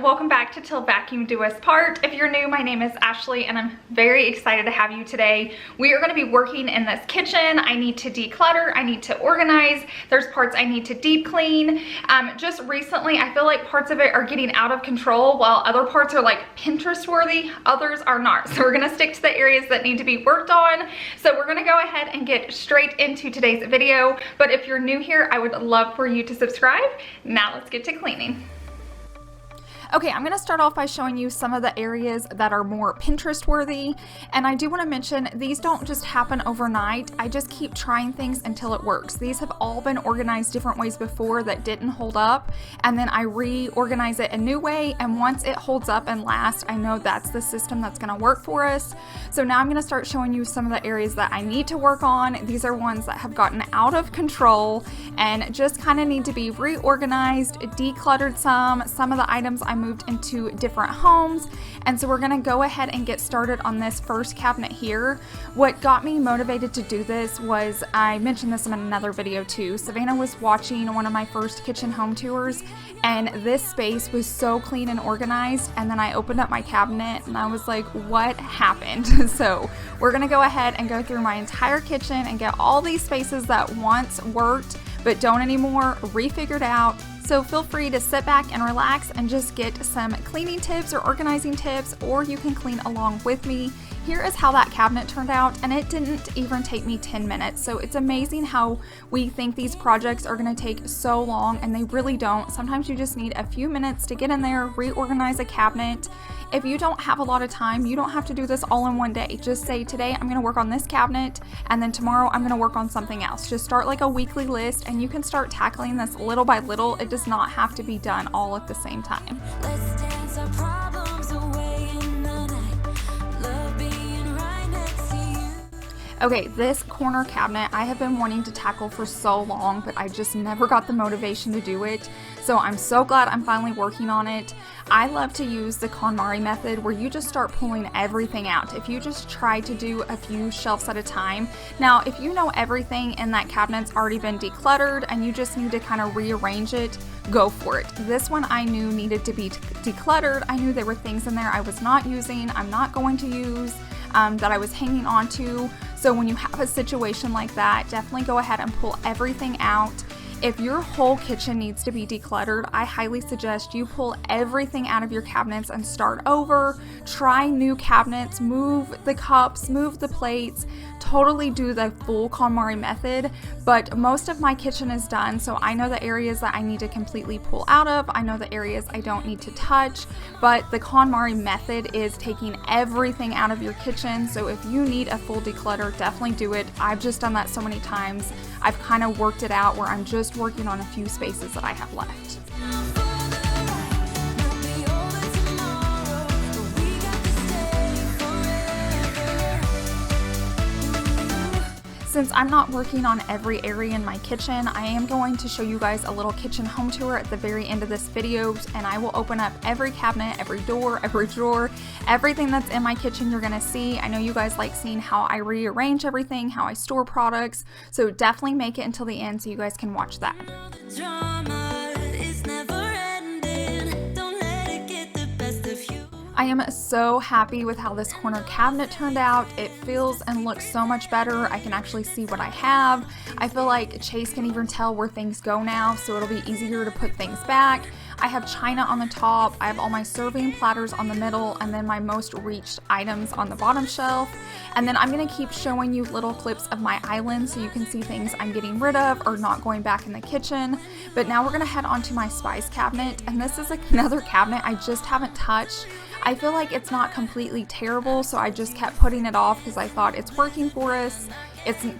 welcome back to Till Vacuum Do Us Part. If you're new, my name is Ashley and I'm very excited to have you today. We are going to be working in this kitchen. I need to declutter, I need to organize, there's parts I need to deep clean. Just recently I feel like parts of it are getting out of control while other parts are like Pinterest worthy, others are not. So we're going to stick to the areas that need to be worked on. So we're going to go ahead and get straight into today's video. But if you're new here, I would love for you to subscribe. Now let's get to cleaning. Okay, I'm gonna start off by showing you some of the areas that are more Pinterest worthy. And I do wanna mention, these don't just happen overnight. I just keep trying things until it works. These have all been organized different ways before that didn't hold up. And then I reorganize it a new way. And once it holds up and lasts, I know that's the system that's gonna work for us. So now I'm gonna start showing you some of the areas that I need to work on. These are ones that have gotten out of control and just kind of need to be reorganized, decluttered some of the items I moved into different homes. And so we're gonna go ahead and get started on this first cabinet here. What got me motivated to do this was, I mentioned this in another video too, Savannah was watching one of my first kitchen home tours and this space was so clean and organized, and then I opened up my cabinet and I was like, what happened? So we're gonna go ahead and go through my entire kitchen and get all these spaces that once worked but don't anymore refigured out. So feel free to sit back and relax and just get some cleaning tips or organizing tips, or you can clean along with me. Here is how that cabinet turned out, and it didn't even take me 10 minutes. So it's amazing how we think these projects are gonna take so long, and they really don't. Sometimes you just need a few minutes to get in there, reorganize a cabinet. If you don't have a lot of time, you don't have to do this all in one day. Just say, today I'm gonna work on this cabinet, and then tomorrow I'm gonna work on something else. Just start like a weekly list, and you can start tackling this little by little. It does not have to be done all at the same time. Let's dance our problems away in the night. Love being right next to you. Okay, this corner cabinet I have been wanting to tackle for so long, but I just never got the motivation to do it. So I'm so glad I'm finally working on it. I love to use the Konmari method, where you just start pulling everything out. If you just try to do a few shelves at a time. Now, if you know everything in that cabinet's already been decluttered and you just need to kind of rearrange it, go for it. This one I knew needed to be decluttered. I knew there were things in there I was not using, I'm not going to use, that I was hanging on to. So when you have a situation like that, definitely go ahead and pull everything out. If your whole kitchen needs to be decluttered, I highly suggest you pull everything out of your cabinets and start over. Try new cabinets, move the cups, move the plates, totally do the full KonMari method. But most of my kitchen is done, so I know the areas that I need to completely pull out of. I know the areas I don't need to touch, but the KonMari method is taking everything out of your kitchen. So if you need a full declutter, definitely do it. I've just done that so many times. I've kind of worked it out where I'm just working on a few spaces that I have left. Since I'm not working on every area in my kitchen, I am going to show you guys a little kitchen home tour at the very end of this video, and I will open up every cabinet, every door, every drawer, everything that's in my kitchen you're gonna see. I know you guys like seeing how I rearrange everything, how I store products, so definitely make it until the end so you guys can watch that. Drama is never ending. Don't let it get the best of you. I am so happy with how this corner cabinet turned out. It feels and looks so much better. I can actually see what I have. I feel like Chase can even tell where things go now, so it'll be easier to put things back. I have china on the top, I have all my serving platters on the middle, and then my most reached items on the bottom shelf. And then I'm gonna keep showing you little clips of my island so you can see things I'm getting rid of or not going back in the kitchen. But now we're gonna head on to my spice cabinet, and this is another cabinet I just haven't touched. I feel like it's not completely terrible, so I just kept putting it off because I thought it's working for us.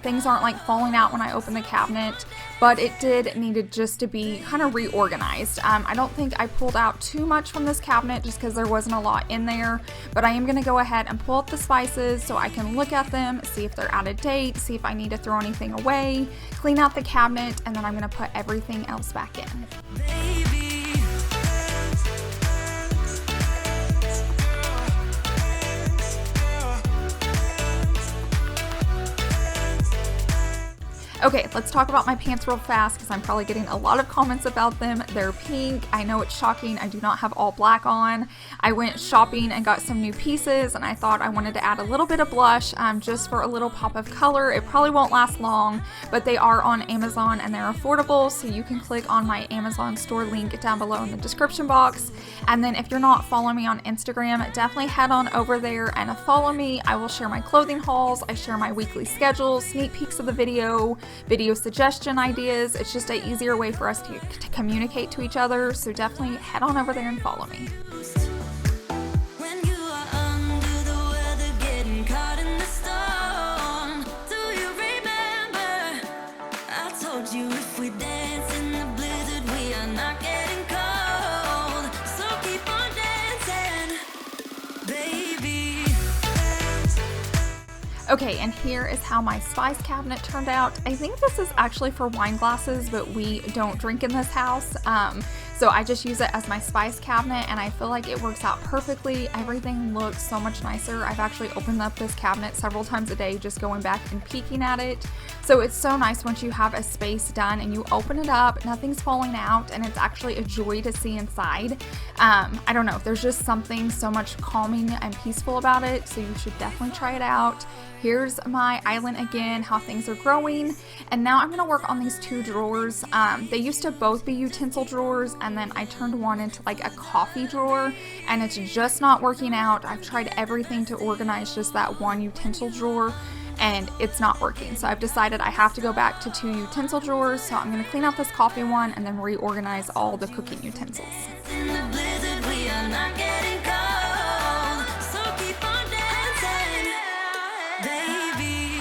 Things aren't like falling out when I open the cabinet, but it did needed just to be kind of reorganized. I don't think I pulled out too much from this cabinet just because there wasn't a lot in there, but I am going to go ahead and pull out the spices so I can look at them, see if they're out of date, see if I need to throw anything away, clean out the cabinet, and then I'm going to put everything else back in. Baby. Okay, let's talk about my pants real fast because I'm probably getting a lot of comments about them. They're pink. I know it's shocking. I do not have all black on. I went shopping and got some new pieces, and I thought I wanted to add a little bit of blush just for a little pop of color. It probably won't last long, but they are on Amazon and they're affordable, so you can click on my Amazon store link down below in the description box. And then if you're not following me on Instagram, definitely head on over there and follow me. I will share my clothing hauls. I share my weekly schedule, sneak peeks of the video suggestion ideas. It's just an easier way for us to communicate to each other, so definitely head on over there and follow me. When you are under the weather, getting caught in the storm, do you remember? I told you if we dance in the blizzard, we are not getting cold. So keep on dancing, baby. Okay, and here is how my spice cabinet turned out. I think this is actually for wine glasses, but we don't drink in this house. So I just use it as my spice cabinet, and I feel like it works out perfectly. Everything looks so much nicer. I've actually opened up this cabinet several times a day, just going back and peeking at it. So it's so nice once you have a space done and you open it up, nothing's falling out, and it's actually a joy to see inside. I don't know, there's just something so much calming and peaceful about it, so you should definitely try it out. Here's my island again, how things are growing. And now I'm gonna work on these two drawers. They used to both be utensil drawers, and then I turned one into like a coffee drawer, and it's just not working out. I've tried everything to organize just that one utensil drawer, and it's not working. So I've decided I have to go back to two utensil drawers. So I'm gonna clean out this coffee one and then reorganize all the cooking utensils. In the blizzard, we are not getting cold. So keep on dancing, baby.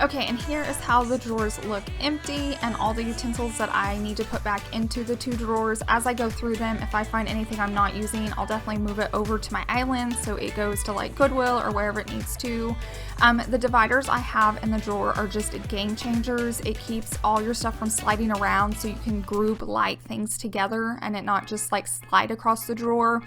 Okay, and here is how the drawers look empty, and all the utensils that I need to put back into the two drawers. As I go through them, if I find anything I'm not using, I'll definitely move it over to my island so it goes to like Goodwill or wherever it needs to. The dividers I have in the drawer are just game changers. It keeps all your stuff from sliding around, so you can group light things together and it not just like slide across the drawer.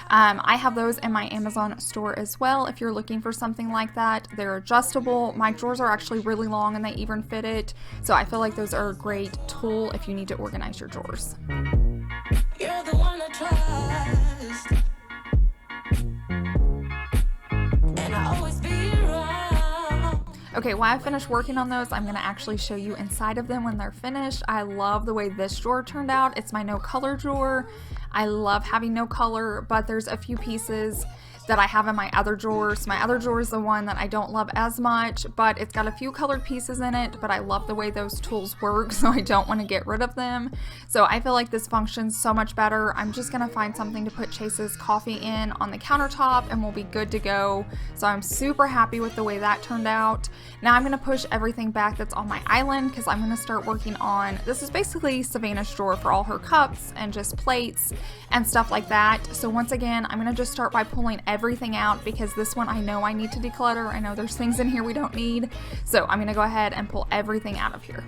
I have those in my Amazon store as well if you're looking for something like that. They're adjustable. My drawers are actually really long and they even fit it, so I feel like those are a great tool if you need to organize your drawers. You're the one I trust, and I always be around. Okay, while I finish working on those, I'm going to actually show you inside of them when they're finished. I love the way this drawer turned out. It's my no color drawer. I love having no color, but there's a few pieces that I have in my other drawers. My other drawer is the one that I don't love as much, but it's got a few colored pieces in it, but I love the way those tools work, so I don't want to get rid of them. So I feel like this functions so much better. I'm just gonna find something to put Chase's coffee in on the countertop and we'll be good to go. So I'm super happy with the way that turned out. Now I'm gonna push everything back that's on my island because I'm gonna start working on, this is basically Savannah's drawer for all her cups and just plates and stuff like that. So once again, I'm gonna just start by pulling everything out because this one I know I need to declutter. I know there's things in here we don't need. So I'm gonna go ahead and pull everything out of here.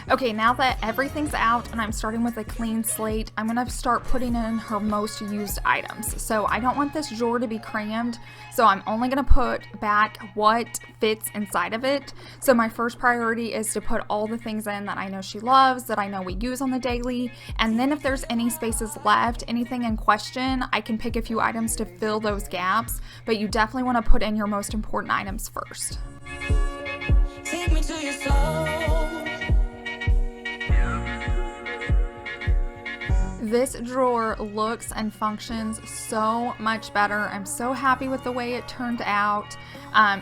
Okay, now that everything's out and I'm starting with a clean slate, I'm gonna start putting in her most used items. So I don't want this drawer to be crammed, so I'm only gonna put back what fits inside of it. So my first priority is to put all the things in that I know she loves, that I know we use on the daily, and then if there's any spaces left, anything in question, I can pick a few items to fill those gaps, but you definitely wanna put in your most important items first. Take me to your soul. This drawer looks and functions so much better. I'm so happy with the way it turned out.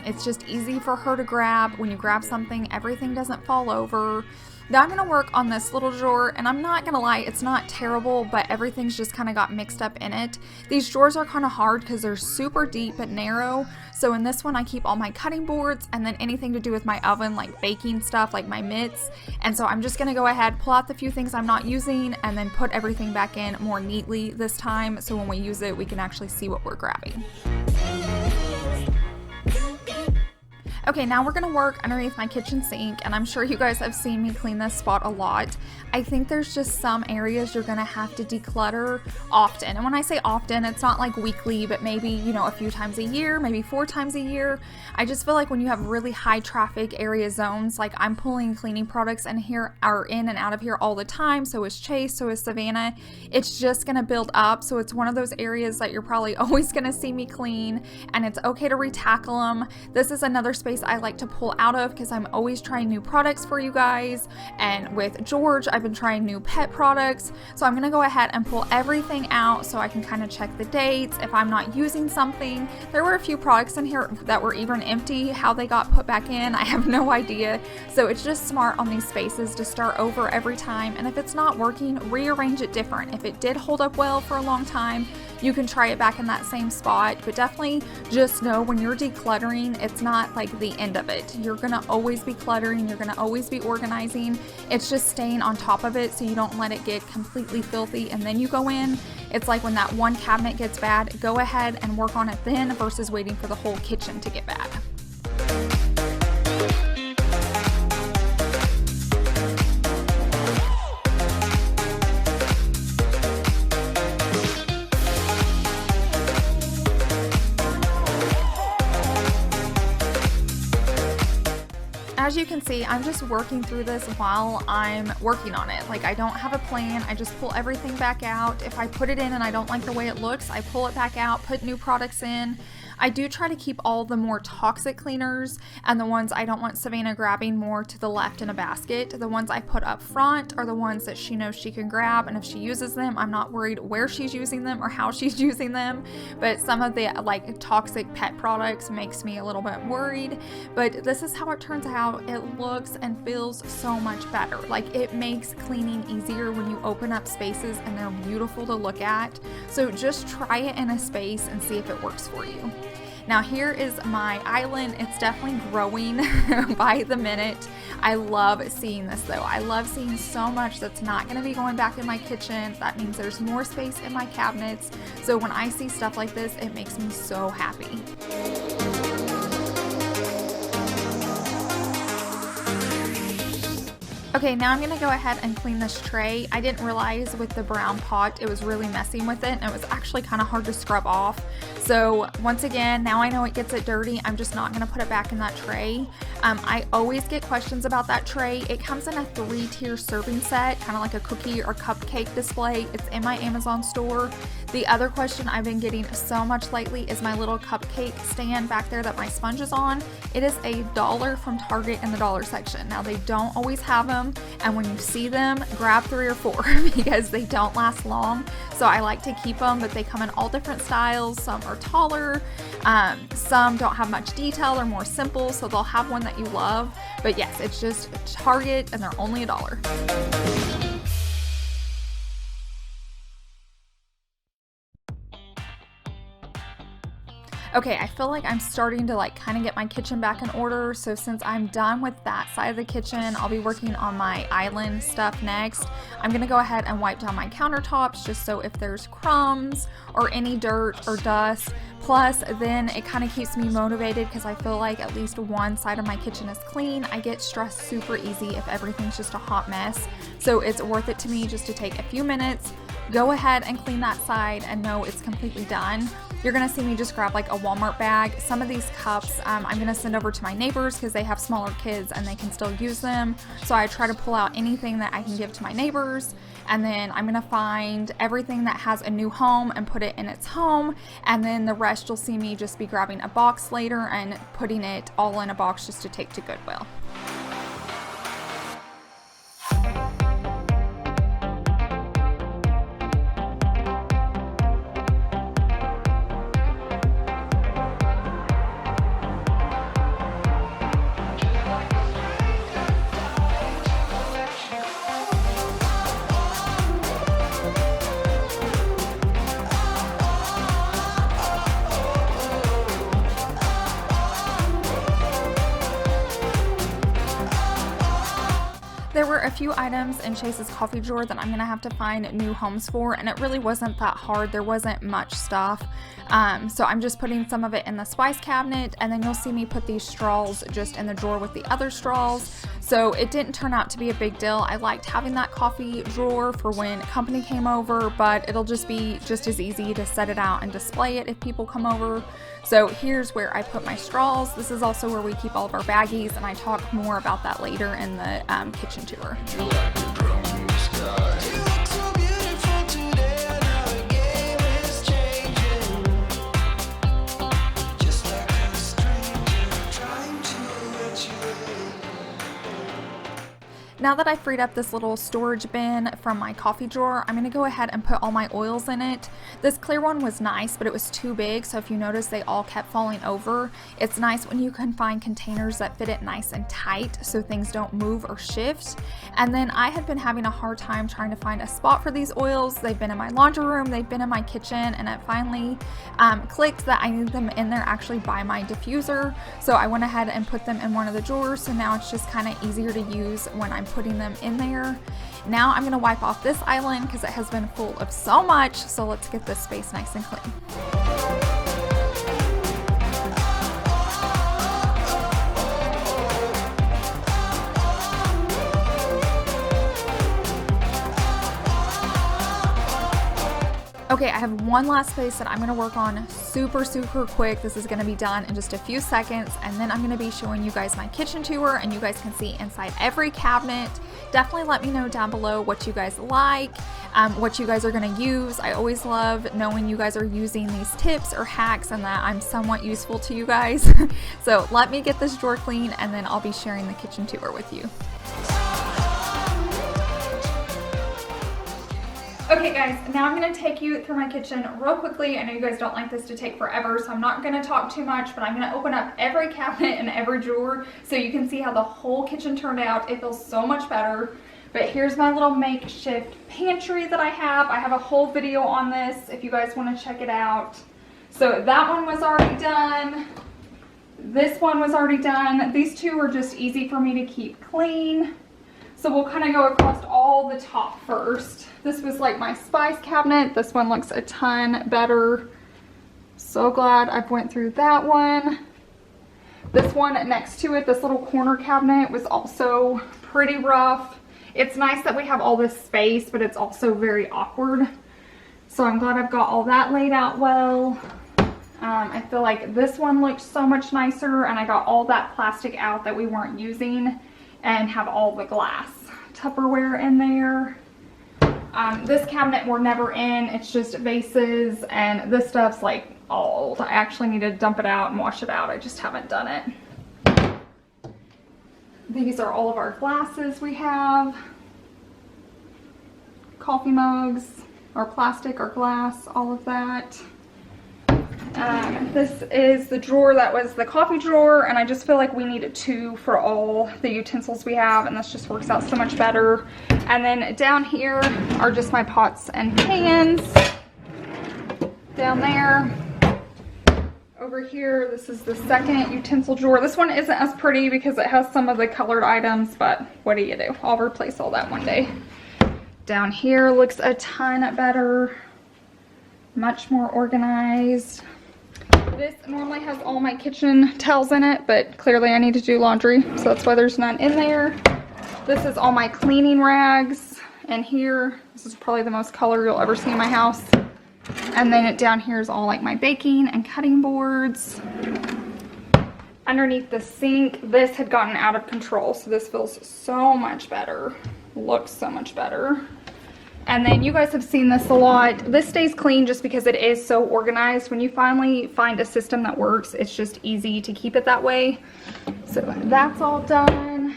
It's just easy for her to grab. When you grab something, everything doesn't fall over. Now I'm going to work on this little drawer, and I'm not going to lie, it's not terrible, but everything's just kind of got mixed up in it. These drawers are kind of hard because they're super deep but narrow. So in this one, I keep all my cutting boards and then anything to do with my oven, like baking stuff, like my mitts. And so I'm just going to go ahead, pull out the few things I'm not using, and then put everything back in more neatly this time. So when we use it, we can actually see what we're grabbing. Okay, now we're gonna work underneath my kitchen sink, and I'm sure you guys have seen me clean this spot a lot. I think there's just some areas you're gonna have to declutter often. And when I say often, it's not like weekly, but maybe, you know, a few times a year, maybe 4 times a year. I just feel like when you have really high traffic area zones, like I'm pulling cleaning products in here or in and out of here all the time, so is Chase, so is Savannah. It's just gonna build up, so it's one of those areas that you're probably always gonna see me clean, and it's okay to retackle them. This is another space I like to pull out of because I'm always trying new products for you guys, and with George I've been trying new pet products, so I'm gonna go ahead and pull everything out so I can kind of check the dates if I'm not using something. There were a few products in here that were even empty. How they got put back in, I have no idea. So it's just smart on these spaces to start over every time, and if it's not working, rearrange it different. If it did hold up well for a long time, you can try it back in that same spot, but definitely just know when you're decluttering, it's not like the end of it. You're gonna always be cluttering, you're gonna always be organizing. It's just staying on top of it so you don't let it get completely filthy and then you go in. It's like when that one cabinet gets bad, go ahead and work on it then versus waiting for the whole kitchen to get bad. As you can see, I'm just working through this while I'm working on it. Like, I don't have a plan. I just pull everything back out. If I put it in and I don't like the way it looks, I pull it back out, put new products in. I do try to keep all the more toxic cleaners and the ones I don't want Savannah grabbing more to the left in a basket. The ones I put up front are the ones that she knows she can grab, and if she uses them, I'm not worried where she's using them or how she's using them. But some of the like toxic pet products makes me a little bit worried. But this is how it turns out. It looks and feels so much better. Like, it makes cleaning easier when you open up spaces and they're beautiful to look at. So just try it in a space and see if it works for you. Now here is my island. It's definitely growing by the minute. I love seeing this though. I love seeing so much that's not going to be going back in my kitchen. That means there's more space in my cabinets. So when I see stuff like this, it makes me so happy. Okay, now I'm going to go ahead and clean this tray. I didn't realize with the brown pot it was really messing with it, and it was actually kind of hard to scrub off. So once again, now I know it gets it dirty. I'm just not going to put it back in that tray. I always get questions about that tray. It comes in a 3-tier serving set, kind of like a cookie or cupcake display. It's in my Amazon store. The other question I've been getting so much lately is my little cupcake stand back there that my sponge is on. It is $1 from Target in the dollar section. Now, they don't always have them, and when you see them, grab 3 or 4 because they don't last long. So I like to keep them, but they come in all different styles. Some are taller, some don't have much detail, they're more simple, so they'll have one that you love. But yes, it's just Target and they're only $1. Okay, I feel like I'm starting to like kind of get my kitchen back in order. So since I'm done with that side of the kitchen, I'll be working on my island stuff next. I'm gonna go ahead and wipe down my countertops just so if there's crumbs or any dirt or dust. Plus, then it kind of keeps me motivated because I feel like at least one side of my kitchen is clean. I get stressed super easy if everything's just a hot mess. So it's worth it to me just to take a few minutes, go ahead and clean that side and know it's completely done. You're gonna see me just grab like a Walmart bag. Some of these cups I'm gonna send over to my neighbors because they have smaller kids and they can still use them. So I try to pull out anything that I can give to my neighbors, and then I'm gonna find everything that has a new home and put it in its home, and then the rest you'll see me just be grabbing a box later and putting it all in a box just to take to Goodwill. a few items in Chase's coffee drawer that I'm gonna have to find new homes for, and it really wasn't that hard. There wasn't much stuff. So I'm just putting some of it in the spice cabinet, and then you'll see me put these straws just in the drawer with the other straws. So it didn't turn out to be a big deal. I liked having that coffee drawer for when company came over, but it'll just be just as easy to set it out and display it if people come over. So here's where I put my straws. This is also where we keep all of our baggies, and I talk more about that later in the kitchen tour. Now that I freed up this little storage bin from my coffee drawer, I'm going to go ahead and put all my oils in it. This clear one was nice, but it was too big, so if you notice, they all kept falling over. It's nice when you can find containers that fit it nice and tight so things don't move or shift. And then I had been having a hard time trying to find a spot for these oils. They've been in my laundry room, they've been in my kitchen, and it finally clicked that I need them in there actually by my diffuser. So I went ahead and put them in one of the drawers, so now it's just kind of easier to use when I'm putting them in there. Now I'm going to wipe off this island because it has been full of so much, so let's get this space nice and clean. Okay, I have one last space that I'm going to work on super quick. This is going to be done in just a few seconds, and then I'm going to be showing you guys my kitchen tour, and you guys can see inside every cabinet. Definitely let me know down below what you guys like, what you guys are going to use. I always love knowing you guys are using these tips or hacks and that I'm somewhat useful to you guys. So let me get this drawer clean, and then I'll be sharing the kitchen tour with you. Okay guys, now I'm going to take you through my kitchen real quickly. I know you guys don't like this to take forever, so I'm not going to talk too much, but I'm going to open up every cabinet and every drawer so you can see how the whole kitchen turned out. It feels so much better. But here's my little makeshift pantry that I have. I have a whole video on this if you guys want to check it out. So that one was already done. This one was already done. These two are just easy for me to keep clean. So we'll kind of go across all the top first. This was like my spice cabinet. This one looks a ton better. So glad I've went through that one. This one next to it, this little corner cabinet, was also pretty rough. It's nice that we have all this space, but it's also very awkward. So I'm glad I've got all that laid out well. I feel like this one looks so much nicer, and I got all that plastic out that we weren't using and have all the glass Tupperware in there. This cabinet we're never in. It's just vases, and this stuff's like old. I actually need to dump it out and wash it out. I just haven't done it. These are all of our glasses we have. Coffee mugs, our plastic, our glass, all of that. This is the drawer that was the coffee drawer, and I just feel like we need two for all the utensils we have, and this just works out so much better. And then down here are just my pots and pans. Down there. Over here, this is the second utensil drawer. This one isn't as pretty because it has some of the colored items, but what do you do? I'll replace all that one day. Down here looks a ton better. Much more organized. This normally has all my kitchen towels in it, but clearly I need to do laundry, so that's why there's none in there. This is all my cleaning rags in here. This is probably the most color you'll ever see in my house. And then down here is all like my baking and cutting boards. Underneath the sink, this had gotten out of control, so this feels so much better. Looks so much better. And then you guys have seen this a lot. This stays clean just because it is so organized. When you finally find a system that works, it's just easy to keep it that way. So that's all done.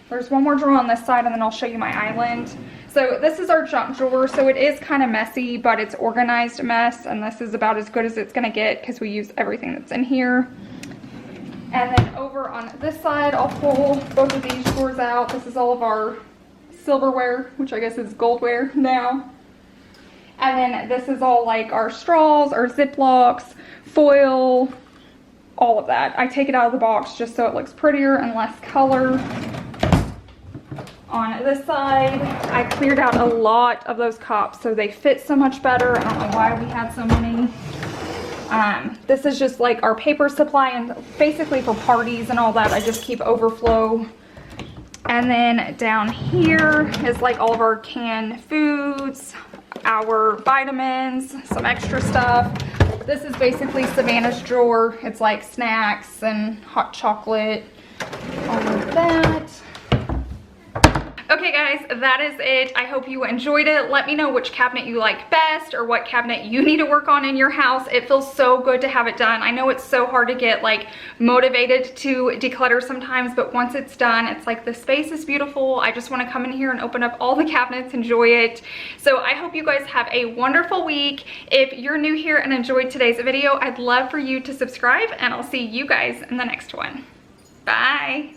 There's one more drawer on this side, and then I'll show you my island. So this is our junk drawer. So it is kind of messy, but it's organized mess, and this is about as good as it's going to get because we use everything that's in here. And then over on this side, I'll pull both of these drawers out. This is all of our silverware, which I guess is goldware now. And then this is all like our straws, our Ziplocs, foil, all of that. I take it out of the box just so it looks prettier and less color. On this side, I cleared out a lot of those cups, so they fit so much better. I don't know why we had so many. This is just like our paper supply, and basically for parties and all that, I just keep overflow. And then down here is like all of our canned foods, our vitamins, some extra stuff. This is basically Savannah's drawer. It's like snacks and hot chocolate, all of that. Okay guys, that is it. I hope you enjoyed it. Let me know which cabinet you like best or what cabinet you need to work on in your house. It feels so good to have it done. I know it's so hard to get like motivated to declutter sometimes, but once it's done, it's like the space is beautiful. I just want to come in here and open up all the cabinets, enjoy it. So I hope you guys have a wonderful week. If you're new here and enjoyed today's video, I'd love for you to subscribe, and I'll see you guys in the next one. Bye.